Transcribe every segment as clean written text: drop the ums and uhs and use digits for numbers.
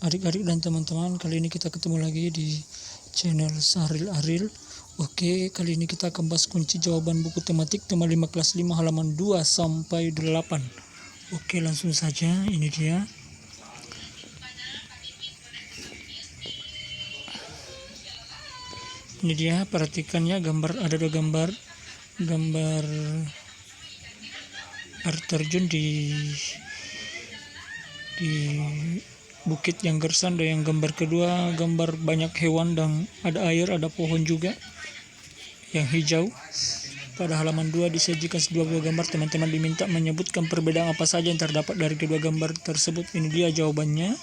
adik-adik dan teman-teman. Kali ini kita ketemu lagi di channel Sahril Aril. Oke, kali ini kita akan bahas kunci jawaban buku tematik tema 5 kelas 5 halaman 2 sampai 8. Oke, langsung saja, ini dia. Ini dia, perhatikannya gambar, ada dua gambar air terjun di bukit yang gersang, dan yang gambar kedua gambar banyak hewan dan ada air, ada pohon juga yang hijau. Pada halaman 2 disajikan dua buah gambar. Teman-teman diminta menyebutkan perbedaan apa saja yang terdapat dari kedua gambar tersebut. Ini dia jawabannya.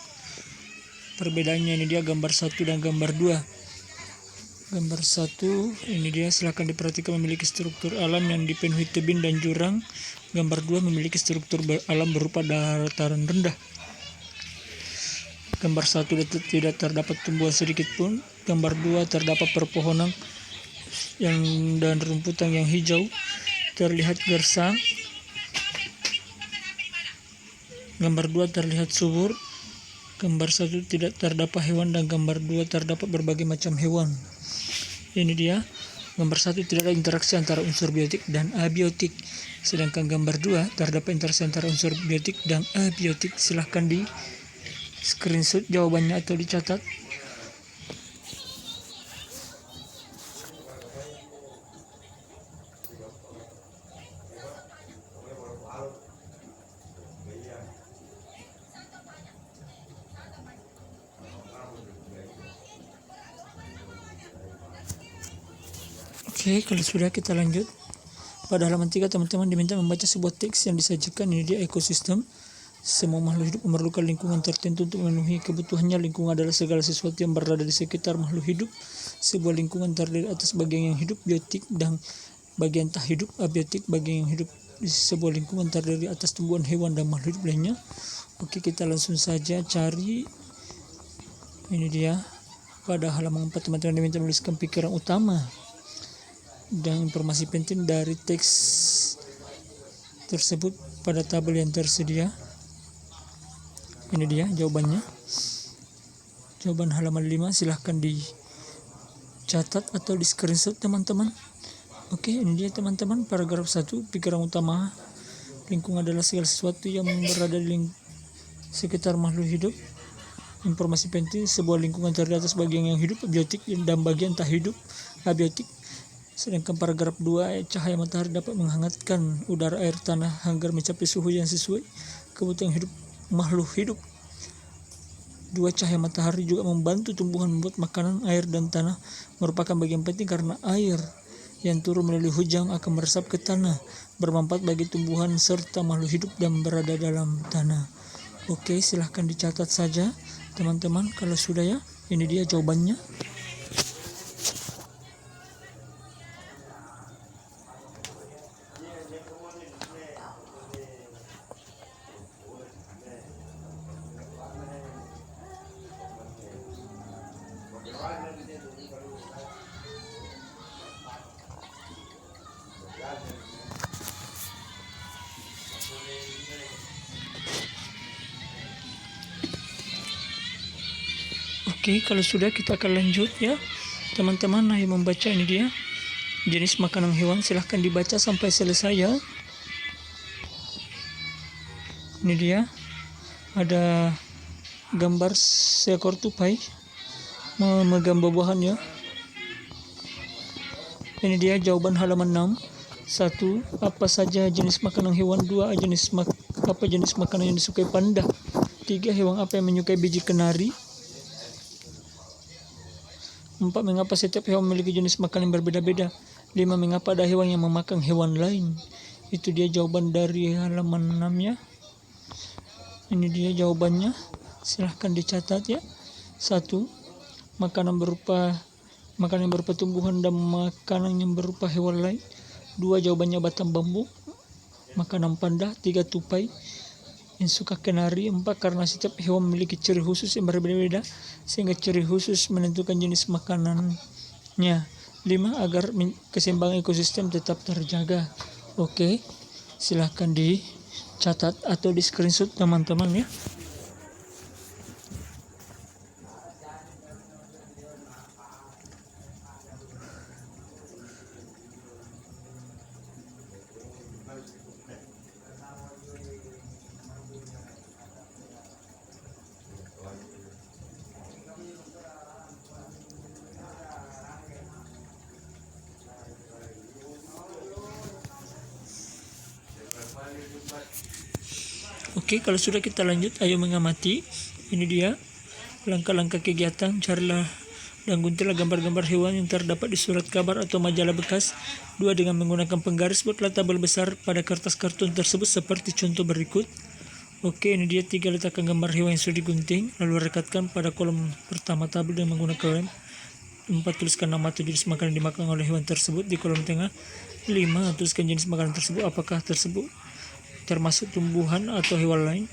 Perbedaannya ini dia gambar 1 dan gambar 2. Gambar 1 ini dia, silahkan diperhatikan, memiliki struktur alam yang dipenuhi tebing dan jurang. Gambar 2 memiliki struktur alam berupa dataran rendah. Gambar 1 tidak terdapat tumbuhan sedikit pun. Gambar 2 terdapat perpohonan dan rumputan yang hijau, terlihat gersang. Gambar 2 terlihat subur. Gambar 1 tidak terdapat hewan dan gambar 2 terdapat berbagai macam hewan. Ini dia, gambar 1 tidak ada interaksi antara unsur biotik dan abiotik, sedangkan gambar 2 terdapat interaksi antara unsur biotik dan abiotik. Silahkan di screenshot jawabannya atau dicatat. Oke, kalau sudah kita lanjut. Pada halaman 3 teman-teman diminta membaca sebuah teks yang disajikan. Ini dia ekosistem. Semua makhluk hidup memerlukan lingkungan tertentu untuk memenuhi kebutuhannya. Lingkungan adalah segala sesuatu yang berada di sekitar makhluk hidup. Sebuah lingkungan terdiri atas bagian yang hidup, biotik, dan bagian tak hidup, abiotik. Bagian yang hidup di sebuah lingkungan terdiri atas tumbuhan, hewan, dan makhluk hidup lainnya. Oke, kita langsung saja cari. Ini dia. Pada halaman 4 teman-teman diminta menuliskan pikiran utama dan informasi penting dari teks tersebut pada tabel yang tersedia. Ini dia jawabannya. Jawaban halaman 5, silahkan dicatat atau di screenshot teman-teman. Oke, ini dia teman-teman, paragraf 1, pikiran utama. Lingkungan adalah segala sesuatu yang berada di sekitar makhluk hidup. Informasi penting, sebuah lingkungan terdiri atas bagian yang hidup, biotik, dan bagian tak hidup, abiotik. Sedangkan paragraf 2, cahaya matahari dapat menghangatkan udara, air, tanah agar mencapai suhu yang sesuai kebutuhan hidup makhluk hidup. 2, cahaya matahari juga membantu tumbuhan membuat makanan. Air dan tanah merupakan bagian penting karena air yang turun melalui hujan akan meresap ke tanah, bermanfaat bagi tumbuhan serta makhluk hidup dan berada dalam tanah. Oke, silahkan dicatat saja teman-teman kalau sudah ya. Ini dia jawabannya. Oke, kalau sudah kita akan lanjut ya teman-teman. Nah, yang membaca ini dia jenis makanan hewan, silahkan dibaca sampai selesai ya. Ini dia, ada gambar seekor tupai memegang buah-buahan ya. Ini dia jawaban halaman 6. 1, apa saja jenis makanan hewan. 2, apa jenis makanan yang disukai panda. 3, hewan apa yang menyukai biji kenari. 4, mengapa setiap hewan memiliki jenis makanan yang berbeda-beda. 5, mengapa ada hewan yang memakan hewan lain. Itu dia jawaban dari halaman 6 ya. Ini dia jawabannya, silahkan dicatat ya. 1, makanan yang berupa tumbuhan dan makanan yang berupa hewan lain. 2, jawabannya batang bambu, makanan panda. 3, tupai yang suka kenari. 4, karena setiap hewan memiliki ciri khusus yang berbeda-beda sehingga ciri khusus menentukan jenis makanannya. 5, agar keseimbangan ekosistem tetap terjaga. Oke, silahkan dicatat atau di screenshot teman-teman ya. Oke, kalau sudah kita lanjut, ayo mengamati. Ini dia langkah-langkah kegiatan, carilah dan guntinglah gambar-gambar hewan yang terdapat di surat kabar atau majalah bekas. 2. Dengan menggunakan penggaris, buatlah tabel besar pada kertas kartun tersebut seperti contoh berikut. Oke, ini dia 3. Letakkan gambar hewan yang sudah digunting, lalu rekatkan pada kolom pertama tabel dengan menggunakan lem. 4. Tuliskan nama atau jenis makanan yang dimakan oleh hewan tersebut di kolom tengah. 5. Tuliskan jenis makanan tersebut, apakah tersebut termasuk tumbuhan atau hewan lain.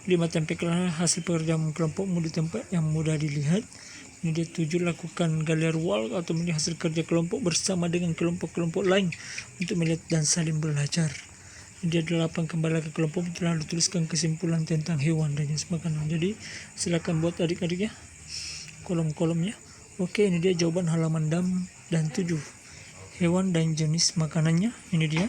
5. Tempelkan hasil pekerjaan kelompokmu di tempat yang mudah dilihat. Ini dia 7. Lakukan galeri wall atau melihat hasil kerja kelompok bersama dengan kelompok-kelompok lain untuk melihat dan saling belajar. Ini dia 8. Kembali ke kelompok, lalu tuliskan kesimpulan tentang hewan dan jenis makanan. Jadi silakan buat adik-adik ya kolom-kolomnya. Oke, ini dia jawaban halaman 6 dan 7. Hewan dan jenis makanannya. Ini dia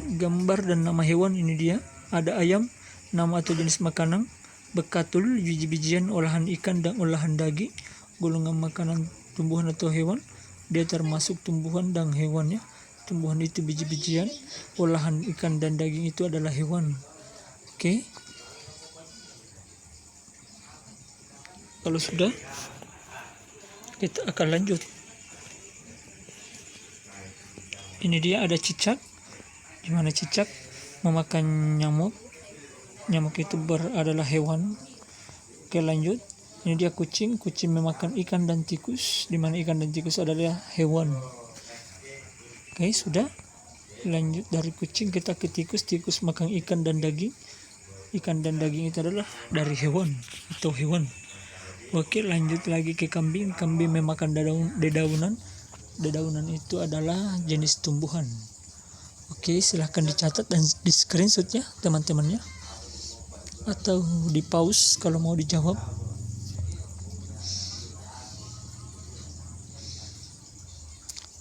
gambar dan nama hewan. Ini dia ada ayam, nama atau jenis makanan, bekatul, biji-bijian, olahan ikan dan olahan daging. Golongan makanan tumbuhan atau hewan, dia termasuk tumbuhan dan hewan ya. Tumbuhan itu biji-bijian, olahan ikan dan daging itu adalah hewan. Oke, kalau sudah, kita akan lanjut. Ini dia ada cicak, di mana cicak memakan nyamuk. Nyamuk itu adalah hewan. Oke, lanjut. Ini dia kucing. Kucing memakan ikan dan tikus, di mana ikan dan tikus adalah hewan. Oke, sudah. Lanjut dari kucing kita ke tikus. Tikus makan ikan dan daging. Ikan dan daging itu adalah dari hewan atau hewan. Oke, lanjut lagi ke kambing. Kambing memakan dedaunan. Dedaunan itu adalah jenis tumbuhan. Oke, silahkan dicatat dan di screenshot ya teman-temannya, atau di pause kalau mau dijawab.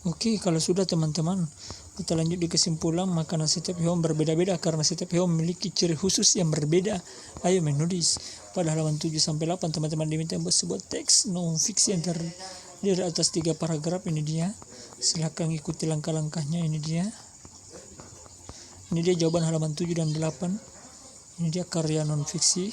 Oke, kalau sudah teman-teman, kita lanjut di kesimpulan. Makanan setiap hewan berbeda-beda karena setiap hewan memiliki ciri khusus yang berbeda. Ayo menulis. Pada halaman 7-8 teman-teman diminta membuat sebuah teks non fiksi yang terdiri atas 3 paragraf. Ini dia, silakan ikuti langkah-langkahnya. Ini dia jawaban halaman 7 dan 8. Ini dia karya non fiksi.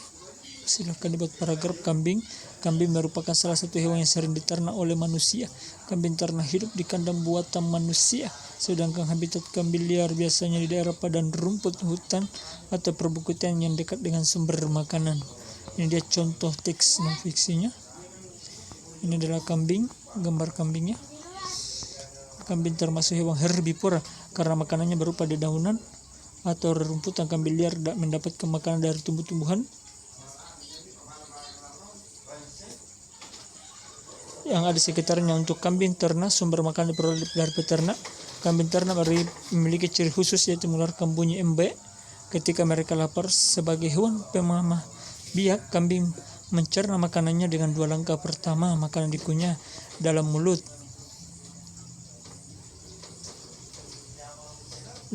Silahkan dibuat paragraf. Kambing. Kambing merupakan salah satu hewan yang sering diternak oleh manusia. Kambing ternak hidup di kandang buatan manusia, sedangkan habitat kambing liar biasanya di daerah padang rumput, hutan, atau perbukitan yang dekat dengan sumber makanan. Ini dia contoh teks non fiksinya. Ini adalah kambing, gambar kambingnya. Kambing termasuk hewan herbivora karena makanannya berupa dedaunan atau rerumputan. Kambing liar tidak mendapatkan makanan dari tumbuh-tumbuhan yang ada sekitarnya. Untuk kambing ternak, sumber makanan diperoleh dari peternak. Kambing ternak memiliki ciri khusus, yaitu mengeluarkan bunyi embek ketika mereka lapar. Sebagai hewan pemamah biak, kambing mencerna makanannya dengan 2 langkah. Pertama, makanan dikunyah dalam mulut,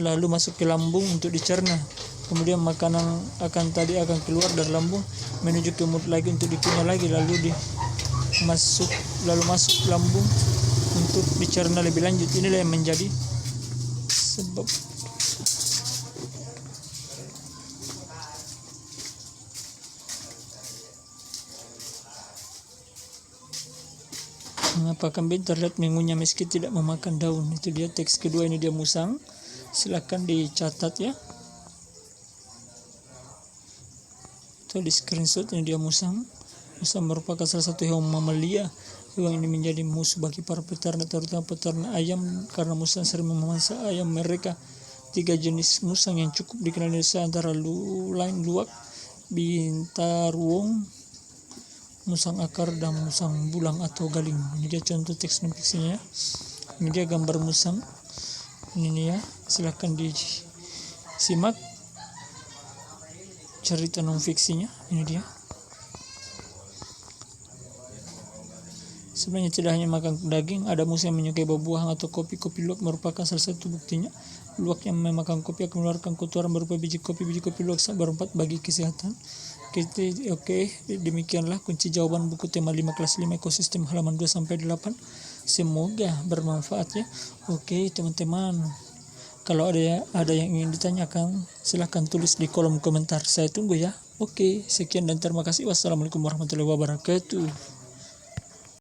lalu masuk ke lambung untuk dicerna. Kemudian makanan akan keluar dari lambung menuju ke mulut lagi untuk dikunyah lagi, lalu masuk lambung untuk dicerna lebih lanjut. Inilah yang menjadi sebab mengapa kambing terlihat mengunyah meski tidak memakan daun. Itu dia teks kedua. Ini dia musang. Silakan dicatat ya, atau di screenshot. Ini dia musang. Musang merupakan salah satu hewan mamalia. Hewan ini menjadi musuh bagi para peternak, terutama peternak ayam, karena musang sering memangsa ayam mereka. 3 jenis musang yang cukup dikenal di Indonesia antara lain luwak, bintaruong, musang akar, dan musang bulang atau galing. Ini dia contoh teks non fiksinya. Ini dia gambar musang. Ini ya, silahkan disimak cerita non fiksinya. Ini dia. Sebenarnya tidak hanya makan daging, ada musang yang menyukai buah-buahan atau kopi. Kopi luwak merupakan salah satu buktinya. Luwak yang memakan kopi akan mengeluarkan kotoran berupa biji kopi. Biji kopi luwak sangat bermanfaat bagi kesehatan. Oke, demikianlah kunci jawaban buku tema 5 kelas 5 ekosistem halaman 2-8. Semoga bermanfaat ya. Oke teman-teman, Kalau ada yang ingin ditanyakan, silahkan tulis di kolom komentar. Saya tunggu ya. Oke, sekian dan terima kasih. Wassalamualaikum warahmatullahi wabarakatuh.